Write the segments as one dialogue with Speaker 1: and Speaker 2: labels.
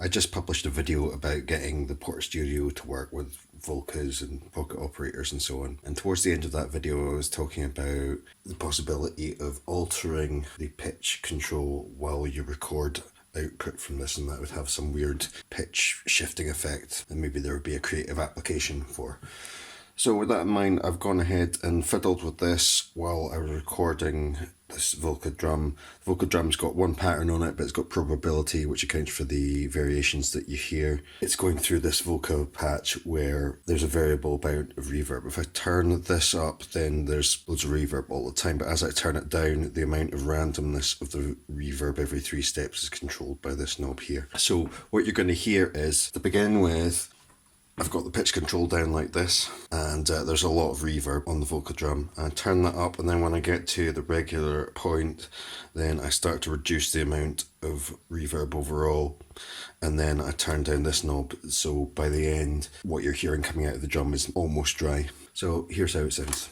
Speaker 1: I just published a video about getting the Portastudio to work with Volcas and Pocket Operators and so on. And towards the end of that video, I was talking about the possibility of altering the pitch control while you record output from this, and that would have some weird pitch shifting effect, and maybe there would be a creative application for. So with that in mind, I've gone ahead and fiddled with this while I was recording this Volca drum. The Volca drum's got one pattern on it, but it's got probability, which accounts for the variations that you hear. It's going through this Volca patch where there's a variable amount of reverb. If I turn this up, then there's loads of reverb all the time, but as I turn it down, the amount of randomness of the reverb every 3 steps is controlled by this knob here. So what you're going to hear is, to begin with, I've got the pitch control down like this, and there's a lot of reverb on the Volca drum. I turn that up, and then when I get to the regular point, then I start to reduce the amount of reverb overall, and then I turn down this knob, so by the end, what you're hearing coming out of the drum is almost dry. So here's how it sounds.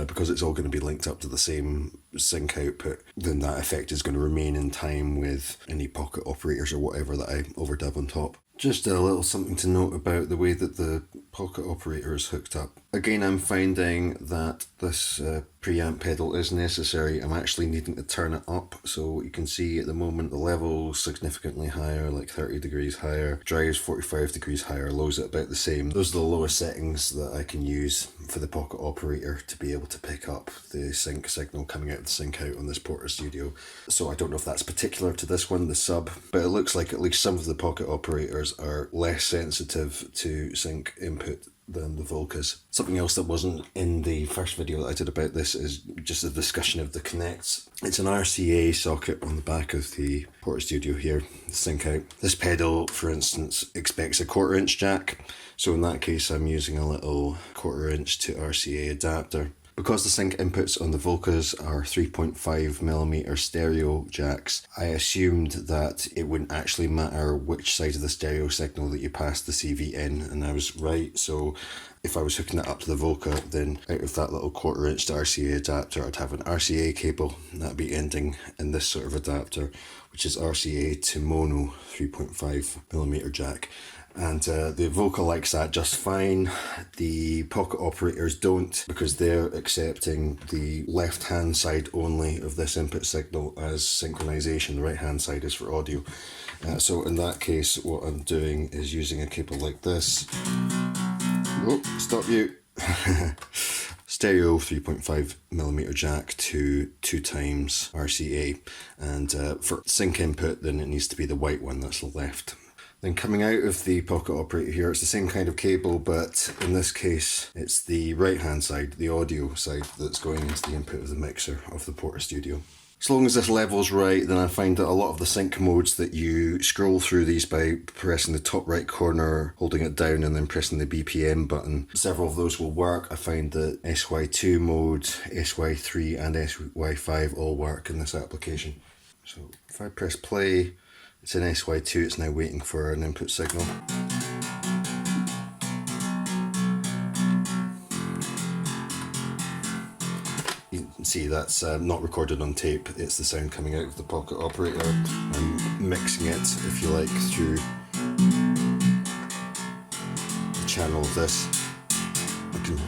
Speaker 1: Because it's all going to be linked up to the same sync output, then that effect is going to remain in time with any pocket operators or whatever that I overdub on top. Just a little something to note about the way that the pocket operator is hooked up. Again, I'm finding that this preamp pedal is necessary. I'm actually needing to turn it up, so you can see at the moment the level's significantly higher, like 30 degrees higher, drive's 45 degrees higher, low's at about the same. Those are the lowest settings that I can use for the pocket operator to be able to pick up the sync signal coming out of the sync out on this Portastudio. So I don't know if that's particular to this one, the sub, but it looks like at least some of the pocket operators are less sensitive to sync input than the Volcas. Something else that wasn't in the first video that I did about this is just a discussion of the connects. It's an RCA socket on the back of the Portastudio here, the sync out. This pedal, for instance, expects a 1/4 inch jack, so in that case I'm using a little 1/4 inch to RCA adapter. Because the sync inputs on the Volcas are 3.5mm stereo jacks, I assumed that it wouldn't actually matter which side of the stereo signal that you pass the CV in, and I was right. So if I was hooking it up to the Volca, then out of that little 1/4 inch to RCA adapter, I'd have an RCA cable, and that'd be ending in this sort of adapter, which is RCA to mono 3.5mm jack. And the Volca likes that just fine. The pocket operators don't, because they're accepting the left hand side only of this input signal as synchronization. The right hand side is for audio. So in that case, what I'm doing is using a cable like this. Oh, stop you. Stereo 3.5mm jack to 2 times RCA. And for sync input, then it needs to be the white one that's left. Then coming out of the pocket operator here, it's the same kind of cable, but in this case, it's the right hand side, the audio side, that's going into the input of the mixer of the Portastudio. As long as this level's right, then I find that a lot of the sync modes that you scroll through these by pressing the top right corner, holding it down and then pressing the BPM button, several of those will work. I find that SY2 mode, SY3 and SY5 all work in this application. So if I press play, it's in SY2, it's now waiting for an input signal. You can see that's not recorded on tape, it's the sound coming out of the pocket operator. I'm mixing it, if you like, through the channel of this. I can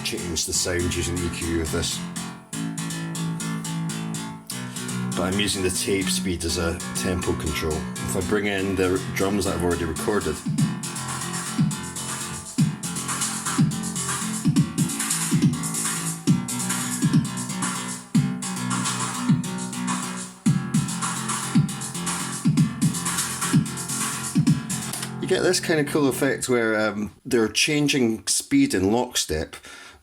Speaker 1: change the sound using the EQ of this. But I'm using the tape speed as a tempo control. If I bring in the drums that I've already recorded, you get this kind of cool effect where they're changing speed in lockstep,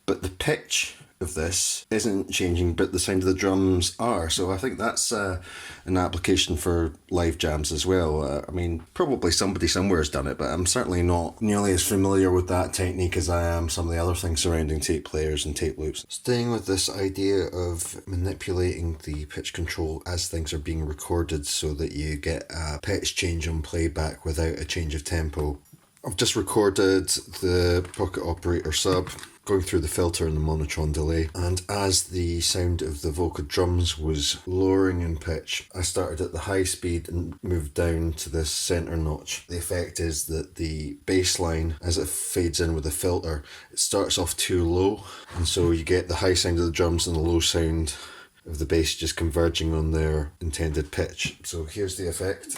Speaker 1: but the pitch of this isn't changing, but the sound of the drums are. So I think that's an application for live jams as well. I mean, probably somebody somewhere has done it, but I'm certainly not nearly as familiar with that technique as I am some of the other things surrounding tape players and tape loops. Staying with this idea of manipulating the pitch control as things are being recorded so that you get a pitch change on playback without a change of tempo. I've just recorded the Pocket Operator sub, going through the filter and the monotone delay, and as the sound of the Volca drums was lowering in pitch, I started at the high speed and moved down to this centre notch. The effect is that the bass line, as it fades in with the filter, it starts off too low, and so you get the high sound of the drums and the low sound of the bass just converging on their intended pitch. So here's the effect.